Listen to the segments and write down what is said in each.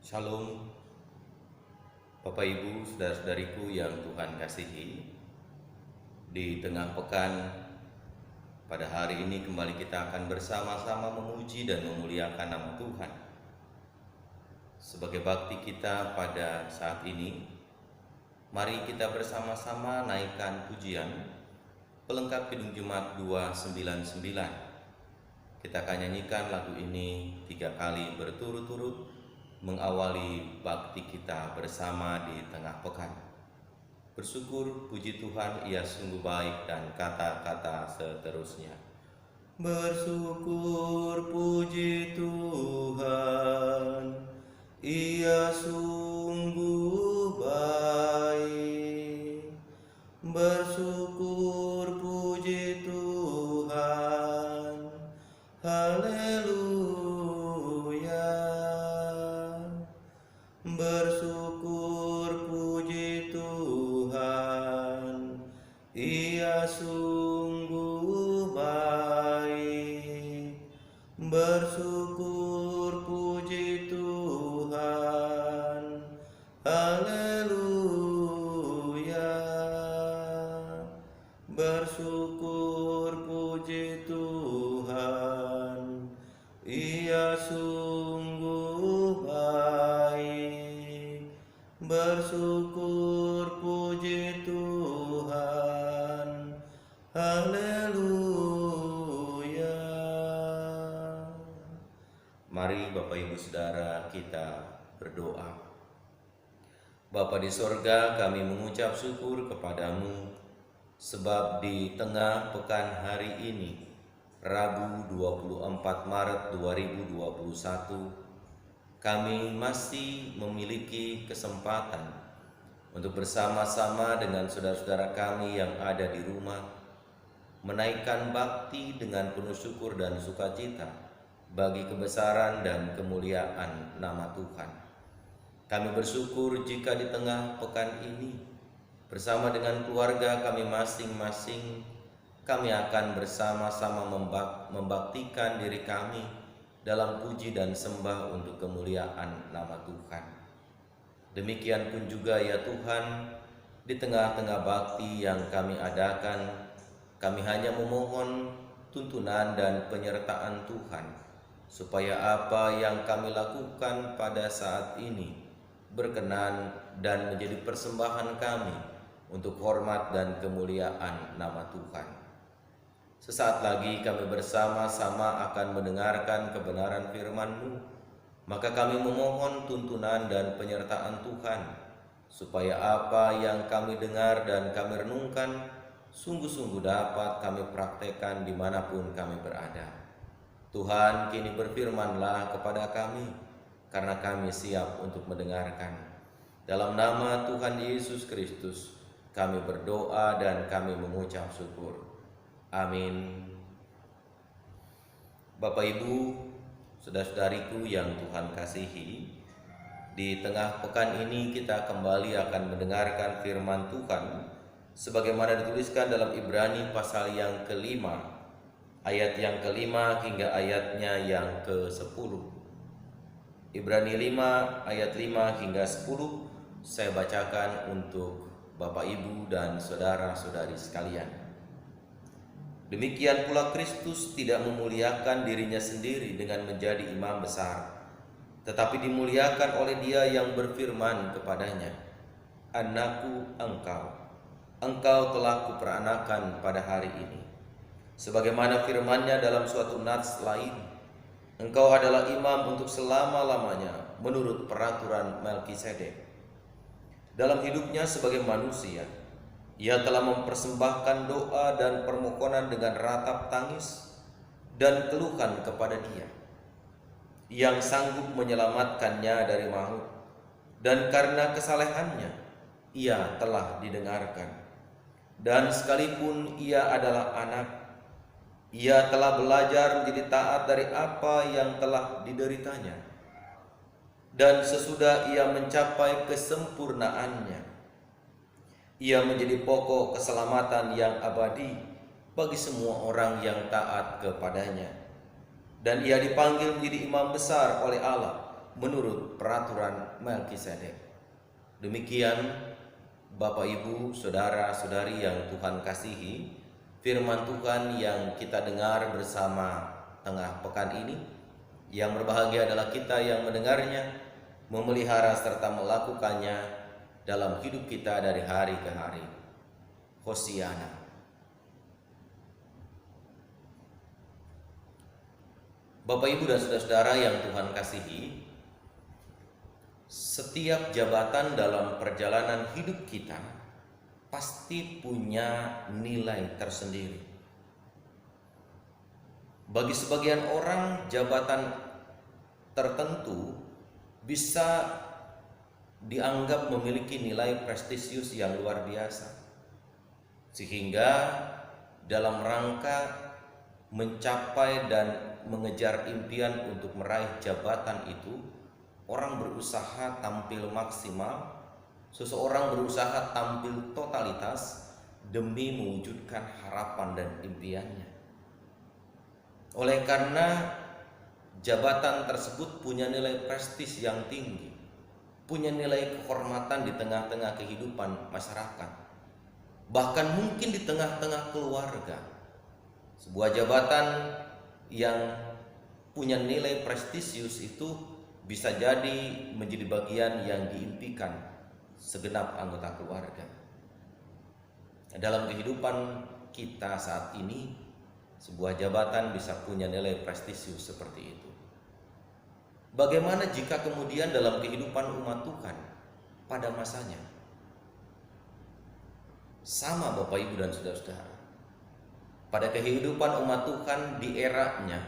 Shalom, Bapak Ibu, saudara-saudariku yang Tuhan kasihi. Di tengah pekan pada hari ini kembali kita akan bersama-sama memuji dan memuliakan nama Tuhan. Sebagai bakti kita pada saat ini, mari kita bersama-sama naikkan pujian pelengkap Kidung Jemaat 299. Kita akan nyanyikan lagu ini 3 kali berturut-turut mengawali bakti kita bersama di tengah pekan. Bersyukur, puji Tuhan, Ia sungguh baik, dan kata-kata seterusnya. Bersyukur, puji Tuhan, Ia sungguh baik. Bersyukur, puji Tuhan, haleluya. Bersyukur, puji Tuhan, Ia sungguh baik. Bersyukur, puji Tuhan, haleluya. Bersyukur, puji Tuhan, Ia sungguh baik. Bersyukur, puji Tuhan, haleluya. Mari Bapak Ibu Saudara kita berdoa. Bapa di sorga, kami mengucap syukur kepadamu, sebab di tengah pekan hari ini, Rabu 24 Maret 2021, kami masih memiliki kesempatan untuk bersama-sama dengan saudara-saudara kami yang ada di rumah, menaikkan bakti dengan penuh syukur dan sukacita bagi kebesaran dan kemuliaan nama Tuhan. Kami bersyukur jika di tengah pekan ini, bersama dengan keluarga kami masing-masing, kami akan bersama-sama membaktikan diri kami dalam puji dan sembah untuk kemuliaan nama Tuhan. Demikian pun juga ya Tuhan, di tengah-tengah bakti yang kami adakan, kami hanya memohon tuntunan dan penyertaan Tuhan, supaya apa yang kami lakukan pada saat ini berkenan dan menjadi persembahan kami untuk hormat dan kemuliaan nama Tuhan. Sesaat lagi kami bersama-sama akan mendengarkan kebenaran firman-Mu, maka kami memohon tuntunan dan penyertaan Tuhan, supaya apa yang kami dengar dan kami renungkan sungguh-sungguh dapat kami praktekkan dimanapun kami berada. Tuhan, kini berfirman-Lah kepada kami, karena kami siap untuk mendengarkan. Dalam nama Tuhan Yesus Kristus, kami berdoa dan kami mengucap syukur. Amin. Bapak Ibu, saudara-saudariku yang Tuhan kasihi, di tengah pekan ini kita kembali akan mendengarkan firman Tuhan sebagaimana dituliskan dalam Ibrani pasal yang ke-5, ayat yang ke-5 hingga ayatnya yang ke-10. Ibrani 5 ayat 5 hingga 10 saya bacakan untuk Bapak Ibu dan saudara-saudari sekalian. Demikian pula Kristus tidak memuliakan dirinya sendiri dengan menjadi imam besar, tetapi dimuliakan oleh Dia yang berfirman kepadanya, "Anakku, engkau telah kuperanakan pada hari ini." Sebagaimana firman-Nya dalam suatu nats lain, "Engkau adalah imam untuk selama-lamanya menurut peraturan Melkisedek." Dalam hidupnya sebagai manusia, Ia telah mempersembahkan doa dan permohonan dengan ratap tangis dan keluhan kepada Dia yang sanggup menyelamatkannya dari maut, dan karena kesalehannya Ia telah didengarkan. Dan sekalipun Ia adalah anak, Ia telah belajar menjadi taat dari apa yang telah dideritanya, dan sesudah Ia mencapai kesempurnaannya, Ia menjadi pokok keselamatan yang abadi bagi semua orang yang taat kepadanya. Dan Ia dipanggil menjadi imam besar oleh Allah menurut peraturan Melkisedek. Demikian Bapak Ibu, saudara-saudari yang Tuhan kasihi, firman Tuhan yang kita dengar bersama tengah pekan ini. Yang berbahagia adalah kita yang mendengarnya, memelihara serta melakukannya dalam hidup kita dari hari ke hari. Hosiana. Bapak Ibu dan saudara-saudara yang Tuhan kasihi, setiap jabatan dalam perjalanan hidup kita pasti punya nilai tersendiri. Bagi sebagian orang, jabatan tertentu bisa dianggap memiliki nilai prestisius yang luar biasa, sehingga dalam rangka mencapai dan mengejar impian untuk meraih jabatan itu, orang berusaha tampil maksimal, seseorang berusaha tampil totalitas demi mewujudkan harapan dan impiannya. Oleh karena jabatan tersebut punya nilai prestis yang tinggi, punya nilai kehormatan di tengah-tengah kehidupan masyarakat, bahkan mungkin di tengah-tengah keluarga. Sebuah jabatan yang punya nilai prestisius itu bisa jadi menjadi bagian yang diimpikan segenap anggota keluarga. Dalam kehidupan kita saat ini, sebuah jabatan bisa punya nilai prestisius seperti itu. Bagaimana jika kemudian dalam kehidupan umat Tuhan pada masanya? Sama Bapak Ibu dan saudara-saudara. Pada kehidupan umat Tuhan di eranya,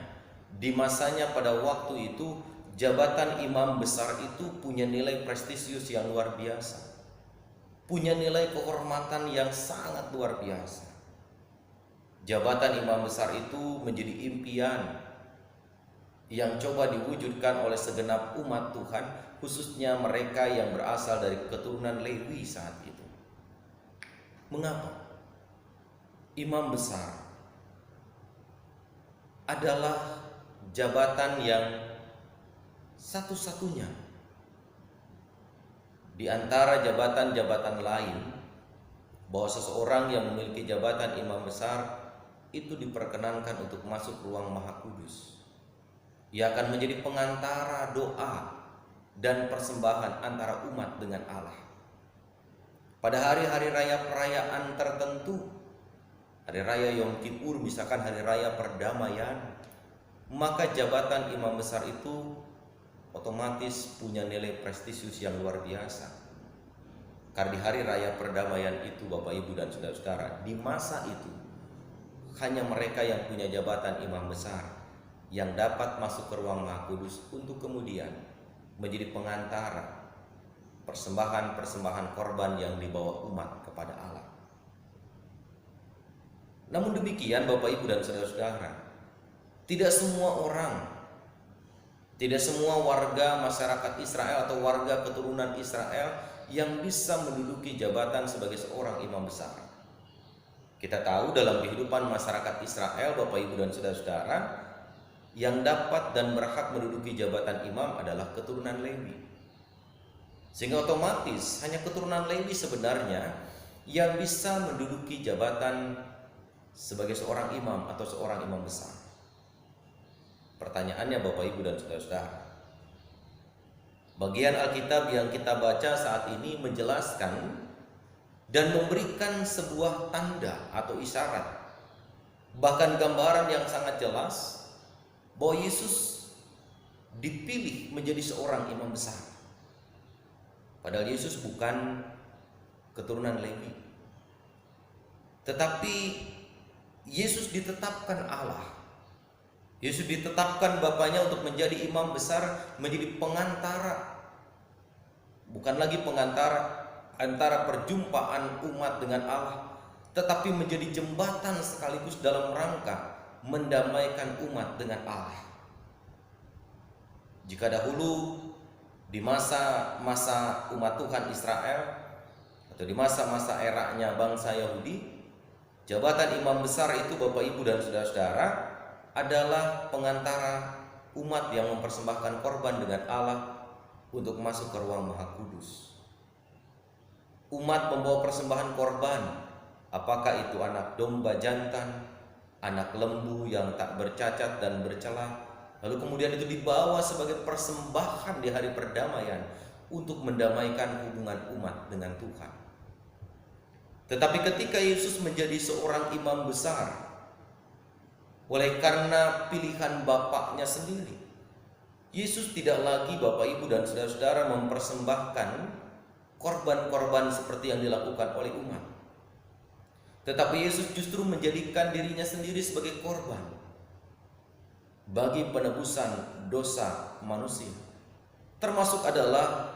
di masanya pada waktu itu, jabatan imam besar itu punya nilai prestisius yang luar biasa, punya nilai kehormatan yang sangat luar biasa. Jabatan imam besar itu menjadi impian yang coba diwujudkan oleh segenap umat Tuhan, khususnya mereka yang berasal dari keturunan Lewi saat itu. Mengapa? Imam besar adalah jabatan yang satu-satunya di antara jabatan-jabatan lain, bahwa seseorang yang memiliki jabatan imam besar itu diperkenankan untuk masuk ruang Maha Kudus. Ia akan menjadi pengantara doa dan persembahan antara umat dengan Allah. Pada hari-hari raya perayaan tertentu, hari raya Yom Kippur, misalkan hari raya perdamaian, maka jabatan imam besar itu otomatis punya nilai prestisius yang luar biasa. Karena di hari raya perdamaian itu, Bapak Ibu dan saudara-saudara, di masa itu hanya mereka yang punya jabatan imam besar yang dapat masuk ke ruang Maha Kudus untuk kemudian menjadi pengantara persembahan-persembahan korban yang dibawa umat kepada Allah. Namun demikian Bapak Ibu dan saudara-saudara, tidak semua orang, tidak semua warga masyarakat Israel atau warga keturunan Israel yang bisa menduduki jabatan sebagai seorang imam besar. Kita tahu dalam kehidupan masyarakat Israel, Bapak Ibu dan saudara-saudara, yang dapat dan berhak menduduki jabatan imam adalah keturunan Lewi. Sehingga otomatis hanya keturunan Lewi sebenarnya yang bisa menduduki jabatan sebagai seorang imam atau seorang imam besar. Pertanyaannya Bapak Ibu dan saudara-saudara, bagian Alkitab yang kita baca saat ini menjelaskan dan memberikan sebuah tanda atau isyarat, bahkan gambaran yang sangat jelas bahwa Yesus dipilih menjadi seorang imam besar. Padahal Yesus bukan keturunan Lewi, tetapi Yesus ditetapkan Allah. Yesus ditetapkan Bapaknya untuk menjadi imam besar, menjadi pengantara. Bukan lagi pengantara antara perjumpaan umat dengan Allah, tetapi menjadi jembatan sekaligus dalam rangka mendamaikan umat dengan Allah. Jika dahulu di masa-masa umat Tuhan Israel atau di masa-masa eranya bangsa Yahudi, jabatan imam besar itu Bapak Ibu dan saudara-saudara adalah pengantara umat yang mempersembahkan korban dengan Allah untuk masuk ke ruang Maha Kudus. Umat membawa persembahan korban, apakah itu anak domba jantan, anak lembu yang tak bercacat dan bercela, lalu kemudian itu dibawa sebagai persembahan di hari perdamaian untuk mendamaikan hubungan umat dengan Tuhan. Tetapi ketika Yesus menjadi seorang imam besar, oleh karena pilihan Bapaknya sendiri, Yesus tidak lagi, Bapak Ibu dan saudara-saudara, mempersembahkan korban-korban seperti yang dilakukan oleh umat. Tetapi Yesus justru menjadikan dirinya sendiri sebagai korban bagi penebusan dosa manusia. Termasuk adalah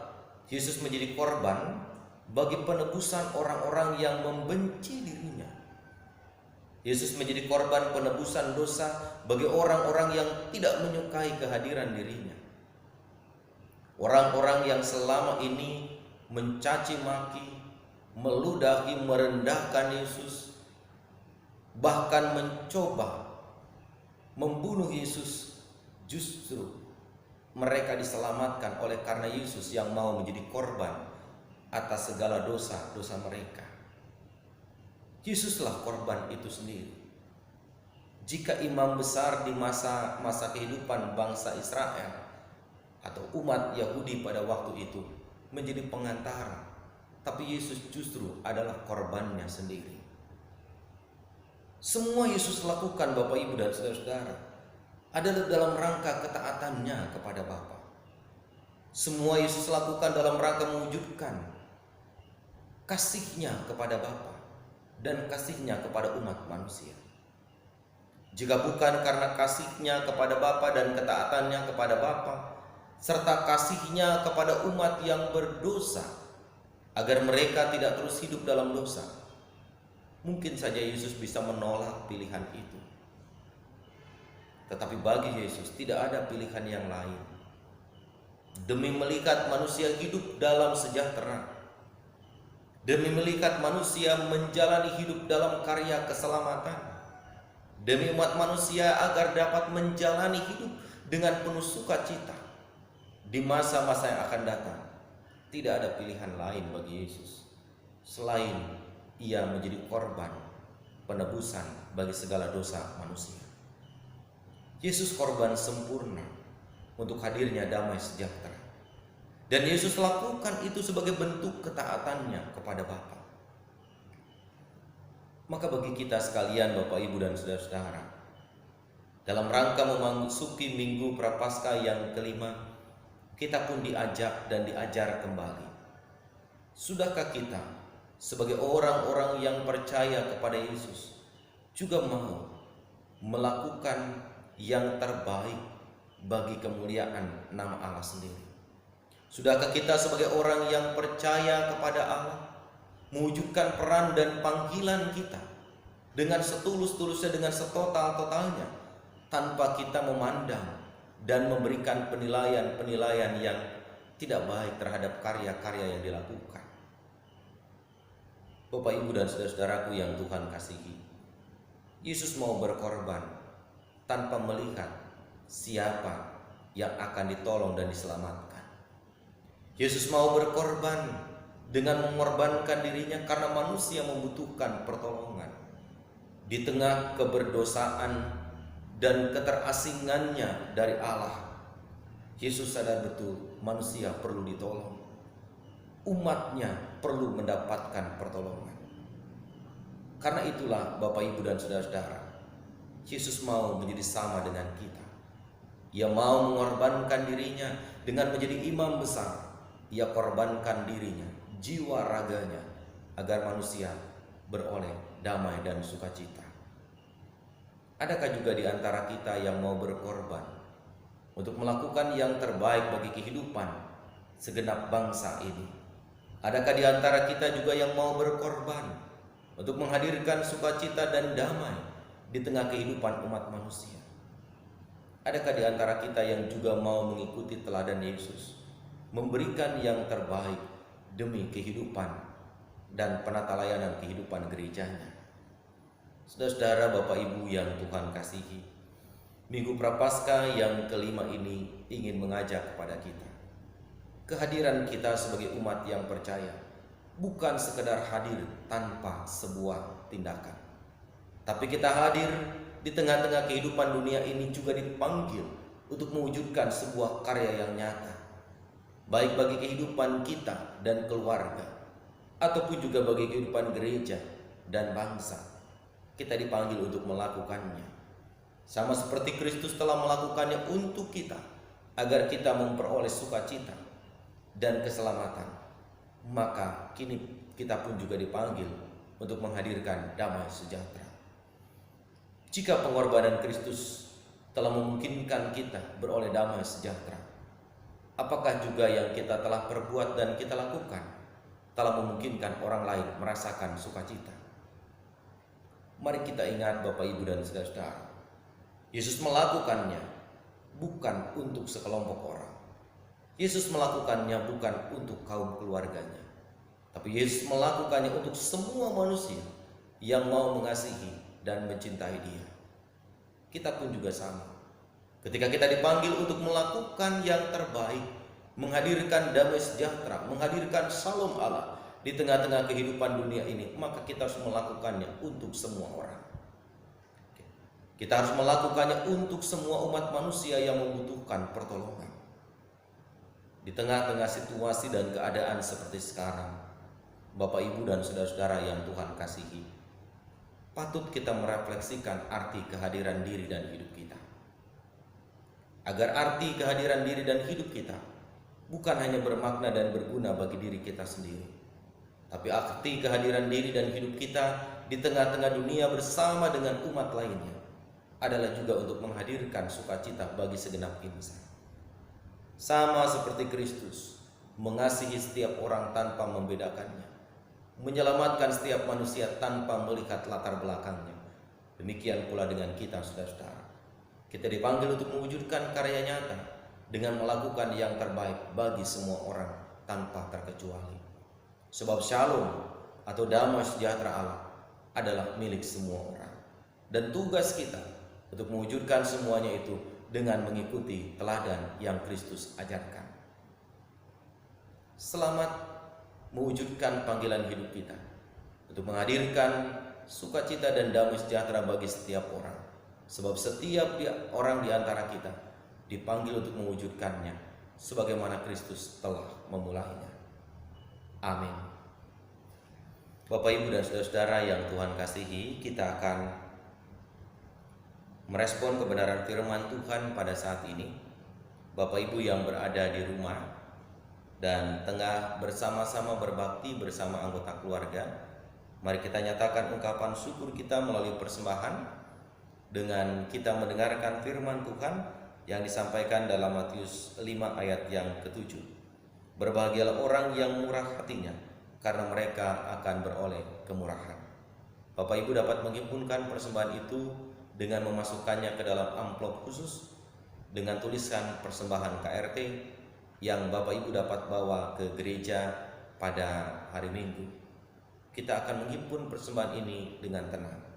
Yesus menjadi korban bagi penebusan orang-orang yang membenci dirinya. Yesus menjadi korban penebusan dosa bagi orang-orang yang tidak menyukai kehadiran dirinya. Orang-orang yang selama ini mencaci maki, meludahi, merendahkan Yesus, bahkan mencoba membunuh Yesus, justru mereka diselamatkan oleh karena Yesus yang mau menjadi korban atas segala dosa-dosa mereka. Yesuslah korban itu sendiri. Jika imam besar di masa kehidupan bangsa Israel atau umat Yahudi pada waktu itu menjadi pengantara, tapi Yesus justru adalah korbannya sendiri. Semua Yesus lakukan, Bapak Ibu dan saudara-saudara, adalah dalam rangka ketaatannya kepada Bapa. Semua Yesus lakukan dalam rangka mewujudkan kasihnya kepada Bapa dan kasihnya kepada umat manusia. Jika bukan karena kasihnya kepada Bapa dan ketaatannya kepada Bapa, serta kasihnya kepada umat yang berdosa, agar mereka tidak terus hidup dalam dosa, mungkin saja Yesus bisa menolak pilihan itu. Tetapi bagi Yesus tidak ada pilihan yang lain. Demi melihat manusia hidup dalam sejahtera, demi melihat manusia menjalani hidup dalam karya keselamatan, demi umat manusia agar dapat menjalani hidup dengan penuh sukacita di masa-masa yang akan datang, tidak ada pilihan lain bagi Yesus selain Ia menjadi korban penebusan bagi segala dosa manusia. Yesus korban sempurna untuk hadirnya damai sejahtera. Dan Yesus lakukan itu sebagai bentuk ketaatannya kepada Bapa. Maka bagi kita sekalian, Bapak Ibu dan saudara-saudara, dalam rangka memasuki Minggu Prapaskah yang kelima, kita pun diajak dan diajar kembali. Sudahkah kita sebagai orang-orang yang percaya kepada Yesus juga mau melakukan yang terbaik bagi kemuliaan nama Allah sendiri? Sudahkah kita sebagai orang yang percaya kepada Allah mewujudkan peran dan panggilan kita dengan setulus-tulusnya, dengan setotal-totalnya, tanpa kita memandang dan memberikan penilaian-penilaian yang tidak baik terhadap karya-karya yang dilakukan? Bapak, Ibu dan saudara-saudaraku yang Tuhan kasihi, Yesus mau berkorban tanpa melihat siapa yang akan ditolong dan diselamatkan. Yesus mau berkorban dengan mengorbankan dirinya karena manusia membutuhkan pertolongan. Di tengah keberdosaan dan keterasingannya dari Allah, Yesus sadar betul manusia perlu ditolong. Umatnya perlu mendapatkan pertolongan. Karena itulah Bapak, Ibu dan saudara-saudara, Yesus mau menjadi sama dengan kita. Ia mau mengorbankan dirinya dengan menjadi imam besar. Ia korbankan dirinya, jiwa raganya, agar manusia beroleh damai dan sukacita. Adakah juga di antara kita yang mau berkorban untuk melakukan yang terbaik bagi kehidupan segenap bangsa ini? Adakah di antara kita juga yang mau berkorban untuk menghadirkan sukacita dan damai di tengah kehidupan umat manusia? Adakah di antara kita yang juga mau mengikuti teladan Yesus, memberikan yang terbaik demi kehidupan dan penata layanan kehidupan gerejanya? Saudara-saudara, Bapak Ibu yang Tuhan kasihi, Minggu Prapaskah yang kelima ini ingin mengajak kepada kita. Kehadiran kita sebagai umat yang percaya bukan sekedar hadir tanpa sebuah tindakan, tapi kita hadir di tengah-tengah kehidupan dunia ini juga dipanggil untuk mewujudkan sebuah karya yang nyata, baik bagi kehidupan kita dan keluarga, ataupun juga bagi kehidupan gereja dan bangsa. Kita dipanggil untuk melakukannya, sama seperti Kristus telah melakukannya untuk kita, agar kita memperoleh sukacita dan keselamatan. Maka kini kita pun juga dipanggil untuk menghadirkan damai sejahtera. Jika pengorbanan Kristus telah memungkinkan kita beroleh damai sejahtera, apakah juga yang kita telah perbuat dan kita lakukan telah memungkinkan orang lain merasakan sukacita? Mari kita ingat Bapak, Ibu, dan saudara-saudara, Yesus melakukannya bukan untuk sekelompok orang. Yesus melakukannya bukan untuk kaum keluarganya, tapi Yesus melakukannya untuk semua manusia yang mau mengasihi dan mencintai Dia. Kita pun juga sama. Ketika kita dipanggil untuk melakukan yang terbaik, menghadirkan damai sejahtera, menghadirkan shalom Allah di tengah-tengah kehidupan dunia ini, maka kita harus melakukannya untuk semua orang. Kita harus melakukannya untuk semua umat manusia yang membutuhkan pertolongan. Di tengah-tengah situasi dan keadaan seperti sekarang, Bapak, Ibu, dan saudara-saudara yang Tuhan kasihi, patut kita merefleksikan arti kehadiran diri dan hidup kita. Agar arti kehadiran diri dan hidup kita bukan hanya bermakna dan berguna bagi diri kita sendiri, tapi arti kehadiran diri dan hidup kita di tengah-tengah dunia bersama dengan umat lainnya adalah juga untuk menghadirkan sukacita bagi segenap insan. Sama seperti Kristus mengasihi setiap orang tanpa membedakannya, menyelamatkan setiap manusia tanpa melihat latar belakangnya. Demikian pula dengan kita, saudara-saudara. Kita dipanggil untuk mewujudkan karya nyata dengan melakukan yang terbaik bagi semua orang tanpa terkecuali. Sebab shalom atau damai sejahtera Allah adalah milik semua orang. Dan tugas kita untuk mewujudkan semuanya itu dengan mengikuti teladan yang Kristus ajarkan. Selamat mewujudkan panggilan hidup kita untuk menghadirkan sukacita dan damai sejahtera bagi setiap orang. Sebab setiap orang di antara kita dipanggil untuk mewujudkannya sebagaimana Kristus telah memulainya. Amin. Bapak, Ibu, dan saudara-saudara yang Tuhan kasihi, kita akan merespon kebenaran firman Tuhan pada saat ini. Bapak, Ibu yang berada di rumah dan tengah bersama-sama berbakti bersama anggota keluarga, mari kita nyatakan ungkapan syukur kita melalui persembahan dengan kita mendengarkan firman Tuhan yang disampaikan dalam Matius 5 ayat yang ke-7. Berbahagialah orang yang murah hatinya, karena mereka akan beroleh kemurahan. Bapak, Ibu dapat menghimpunkan persembahan itu dengan memasukkannya ke dalam amplop khusus dengan tulisan persembahan KRT yang Bapak, Ibu dapat bawa ke gereja pada hari Minggu. Kita akan menghimpun persembahan ini dengan tenang.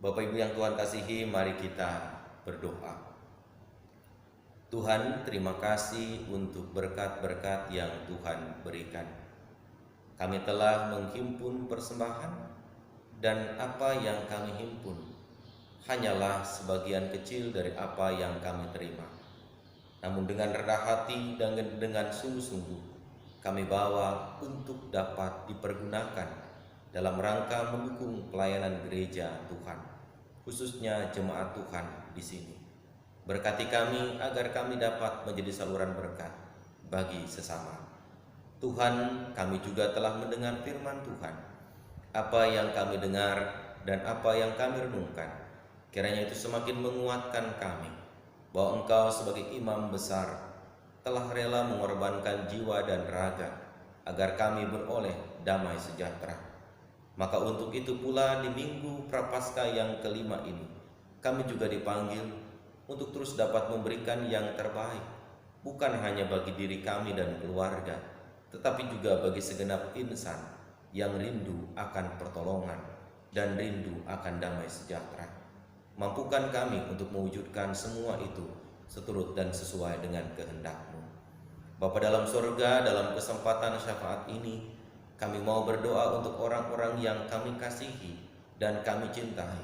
Bapak, Ibu yang Tuhan kasihi, mari kita berdoa. Tuhan, terima kasih untuk berkat-berkat yang Tuhan berikan. Kami telah menghimpun persembahan, dan apa yang kami himpun hanyalah sebagian kecil dari apa yang kami terima. Namun dengan rendah hati dan dengan sungguh-sungguh kami bawa untuk dapat dipergunakan dalam rangka mendukung pelayanan gereja Tuhan, khususnya jemaat Tuhan di sini. Berkati kami agar kami dapat menjadi saluran berkat bagi sesama. Tuhan, kami juga telah mendengar firman Tuhan. Apa yang kami dengar dan apa yang kami renungkan, kiranya itu semakin menguatkan kami bahwa Engkau sebagai imam besar telah rela mengorbankan jiwa dan raga agar kami beroleh damai sejahtera. Maka untuk itu pula di Minggu Prapaskah yang kelima ini, kami juga dipanggil untuk terus dapat memberikan yang terbaik, bukan hanya bagi diri kami dan keluarga, tetapi juga bagi segenap insan yang rindu akan pertolongan dan rindu akan damai sejahtera. Mampukan kami untuk mewujudkan semua itu seturut dan sesuai dengan kehendak-Mu. Bapa dalam surga, dalam kesempatan syafaat ini, kami mau berdoa untuk orang-orang yang kami kasihi dan kami cintai.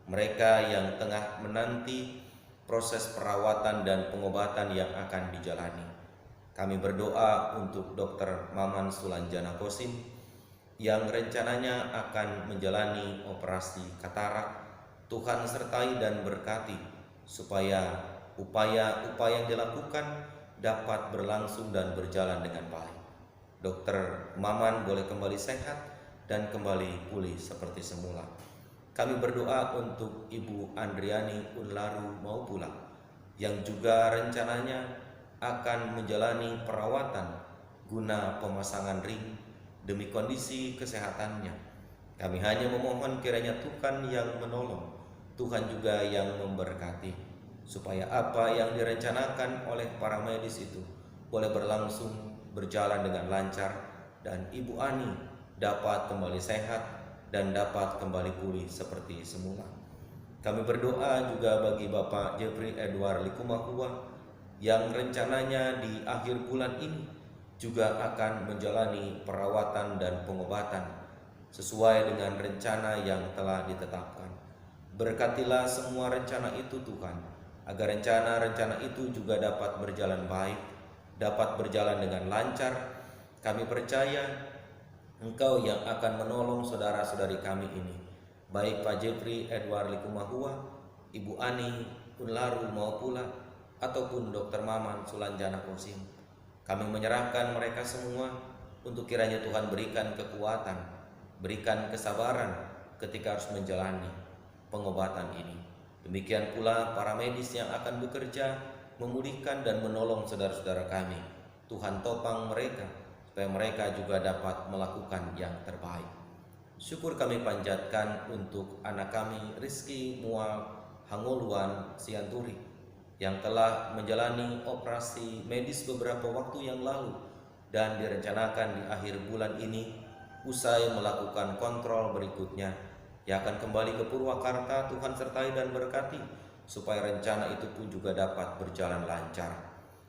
Mereka yang tengah menanti proses perawatan dan pengobatan yang akan dijalani. Kami berdoa untuk Dr. Maman Sulanjana Kosim yang rencananya akan menjalani operasi katarak. Tuhan sertai dan berkati supaya upaya-upaya yang dilakukan dapat berlangsung dan berjalan dengan baik. Dokter Maman boleh kembali sehat dan kembali pulih seperti semula. Kami berdoa untuk Ibu Andriani Unlaru mau pulang, yang juga rencananya akan menjalani perawatan guna pemasangan ring demi kondisi kesehatannya. Kami hanya memohon kiranya Tuhan yang menolong, Tuhan juga yang memberkati, supaya apa yang direncanakan oleh para medis itu boleh berlangsung berjalan dengan lancar dan Ibu Ani dapat kembali sehat dan dapat kembali pulih seperti semula. Kami berdoa juga bagi Bapak Jeffrey Edward Likumahua yang rencananya di akhir bulan ini juga akan menjalani perawatan dan pengobatan sesuai dengan rencana yang telah ditetapkan. Berkatilah semua rencana itu Tuhan, agar rencana-rencana itu juga dapat berjalan baik, dapat berjalan dengan lancar. Kami percaya Engkau yang akan menolong saudara-saudari kami ini, baik Pak Jeffrey Edward Likumahua, Ibu Ani Unlaru mau pula, ataupun Dr. Maman Sulanjana Kosim. Kami menyerahkan mereka semua untuk kiranya Tuhan berikan kekuatan, berikan kesabaran ketika harus menjalani pengobatan ini. Demikian pula para medis yang akan bekerja memulihkan dan menolong saudara-saudara kami. Tuhan topang mereka supaya mereka juga dapat melakukan yang terbaik. Syukur kami panjatkan untuk anak kami Rizky Mual Hangoluan Sianturi yang telah menjalani operasi medis beberapa waktu yang lalu dan direncanakan di akhir bulan ini usai melakukan kontrol berikutnya. Yang akan kembali ke Purwakarta. Tuhan sertai dan berkati supaya rencana itu pun juga dapat berjalan lancar.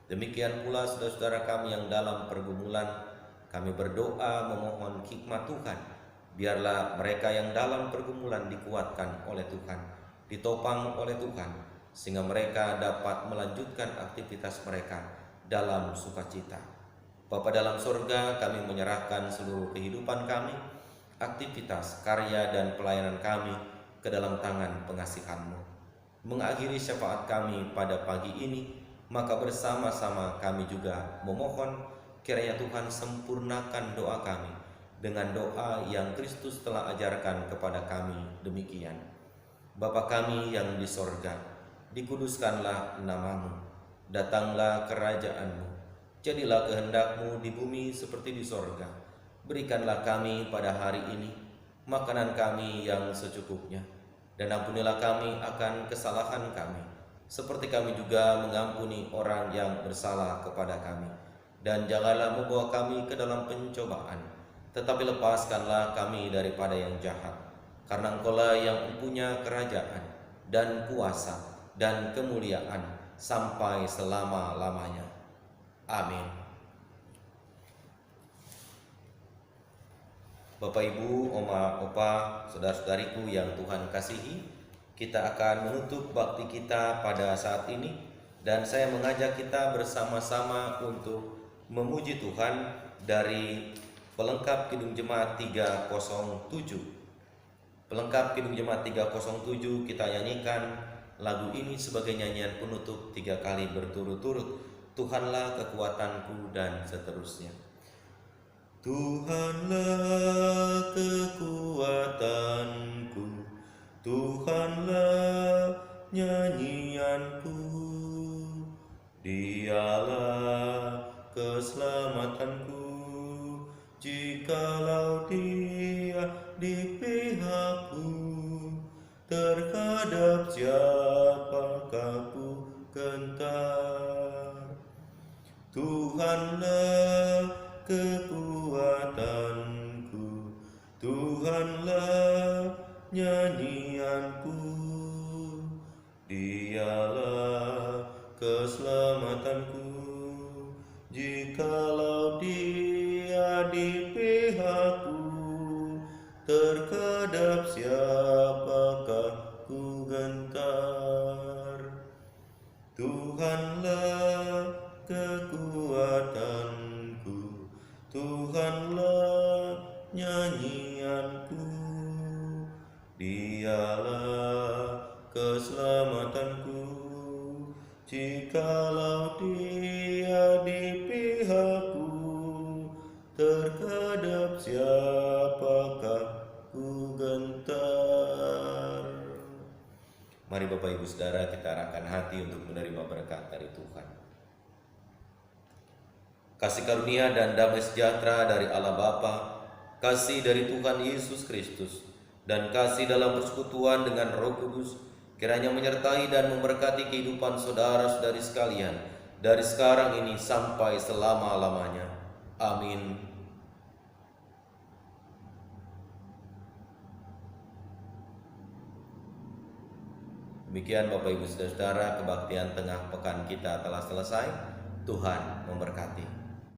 Demikian pula saudara-saudara kami yang dalam pergumulan, kami berdoa memohon hikmat Tuhan. Biarlah mereka yang dalam pergumulan dikuatkan oleh Tuhan, ditopang oleh Tuhan, sehingga mereka dapat melanjutkan aktivitas mereka dalam sukacita. Bapa dalam surga, kami menyerahkan seluruh kehidupan kami, aktivitas, karya, dan pelayanan kami ke dalam tangan pengasihan-Mu. Mengakhiri syafaat kami pada pagi ini, maka bersama-sama kami juga memohon kiranya Tuhan sempurnakan doa kami dengan doa yang Kristus telah ajarkan kepada kami demikian. Bapa kami yang di sorga, dikuduskanlah nama-Mu, datanglah kerajaan-Mu, jadilah kehendak-Mu di bumi seperti di sorga. Berikanlah kami pada hari ini makanan kami yang secukupnya, dan ampunilah kami akan kesalahan kami, seperti kami juga mengampuni orang yang bersalah kepada kami. Dan janganlah membawa kami ke dalam pencobaan, tetapi lepaskanlah kami daripada yang jahat. Karena Engkau-lah yang mempunyai kerajaan dan kuasa dan kemuliaan sampai selama-lamanya. Amin. Bapak Ibu, Oma, Opa, saudara-saudariku yang Tuhan kasihi, kita akan menutup bakti kita pada saat ini, dan saya mengajak kita bersama-sama untuk memuji Tuhan dari pelengkap Kidung Jemaat 307. Pelengkap Kidung Jemaat 307 kita nyanyikan lagu ini sebagai nyanyian penutup 3 kali berturut-turut. Tuhanlah kekuatanku, dan seterusnya. Tuhanlah kekuatanku, Tuhanlah nyanyianku, Dialah keselamatanku. Jikalau Dia di pihakku, terhadap siapakah ku gentar. Tuhanlah kekuatanku, Tuhanlah nyanyianku, Dialah keselamatanku. Jikalau Dia di pihakku, terhadap siapakah ku gentar. Tuhanlah kekuatanku, Tuhanlah nyanyianku, Dialah keselamatanku. Jikalau Dia di pihakku, terhadap siapakah ku gentar. Mari Bapak Ibu Saudara, kita arahkan hati untuk menerima berkat dari Tuhan. Kasih karunia dan damai sejahtera dari Allah Bapa, kasih dari Tuhan Yesus Kristus, dan kasih dalam persekutuan dengan Roh Kudus, kiranya menyertai dan memberkati kehidupan saudara-saudari sekalian, dari sekarang ini sampai selama-lamanya. Amin. Demikian Bapak Ibu Saudara, kebaktian tengah pekan kita telah selesai. Tuhan memberkati.